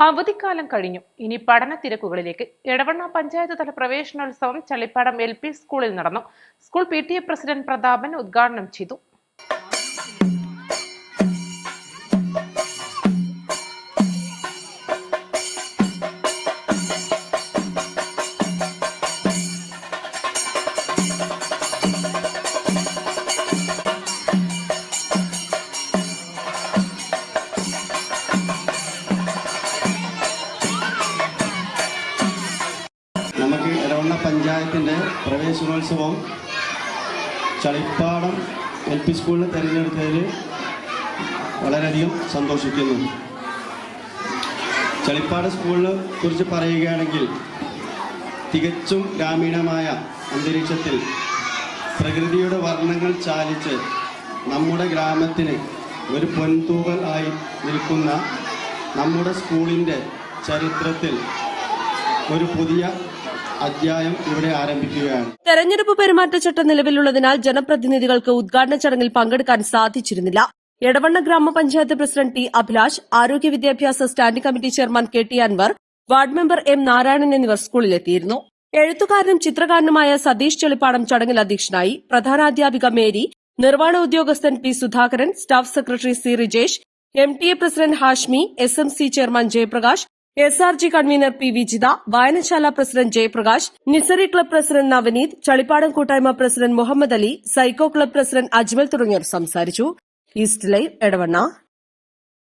അവധിക്കാലം കഴിഞ്ഞു. ഇനി പഠന തിരക്കുകളിലേക്ക്. എടവണ്ണ പഞ്ചായത്ത് തല പ്രവേശനോത്സവം ചളിപ്പാടം LP സ്കൂളിൽ നടന്നു. സ്കൂൾ PTA പ്രസിഡന്റ് പ്രതാപൻ ഉദ്ഘാടനം ചെയ്തു. നമുക്ക് എടവണ്ണ പഞ്ചായത്തിൻ്റെ പ്രവേശനോത്സവം ചളിപ്പാടം LP സ്കൂളിൽ തിരഞ്ഞെടുത്തതിൽ വളരെയധികം സന്തോഷിക്കുന്നു. ചളിപ്പാടം സ്കൂളിനെ കുറിച്ച് പറയുകയാണെങ്കിൽ തികച്ചും ഗ്രാമീണമായ അന്തരീക്ഷത്തിൽ പ്രകൃതിയുടെ വർണ്ണങ്ങൾ ചാലിച്ച് നമ്മുടെ ഗ്രാമത്തിന് ഒരു പൊൻതൂവൽ ആയി നിൽക്കുന്ന നമ്മുടെ സ്കൂളിൻ്റെ ചരിത്രത്തിൽ ഒരു പുതിയ അധ്യായം ഇവിടെ ആരംഭിക്കുകയാണ്. തെരഞ്ഞെടുപ്പ് പെരുമാറ്റച്ചട്ടം നിലവിലുള്ളതിനാൽ ജനപ്രതിനിധികൾക്ക് ഉദ്ഘാടന ചടങ്ങിൽ പങ്കെടുക്കാൻ സാധിച്ചിരുന്നില്ല. എടവണ്ണ ഗ്രാമപഞ്ചായത്ത് പ്രസിഡന്റ് T. അഭിലാഷ്, ആരോഗ്യ വിദ്യാഭ്യാസ standing committee chairman KT Anwar, ward member M. Narayanan എന്നിവർ സ്കൂളിലെത്തിയിരുന്നു. എഴുത്തുകാരനും ചിത്രകാരനുമായ സതീഷ് ചെളിപ്പാടം ചടങ്ങിൽ അധ്യക്ഷനായി. പ്രധാനാധ്യാപിക മേരി, നിർവ്വഹണ ഉദ്യോഗസ്ഥൻ P. Sudhakaran, staff secretary C. Rijesh, MTA president Hashmi, SMC chairman Jayaprakash, SRG convener P. Vijitha, വായനശാല പ്രസിഡന്റ് ജയപ്രകാശ്, നിസറി ക്ലബ് പ്രസിഡന്റ് നവനീത്, ചളിപ്പാടം കൂട്ടായ്മ president Muhammad Ali, psycho club president Ajmal തുടങ്ങിയവർ സംസാരിച്ചു. East live, Edavanna.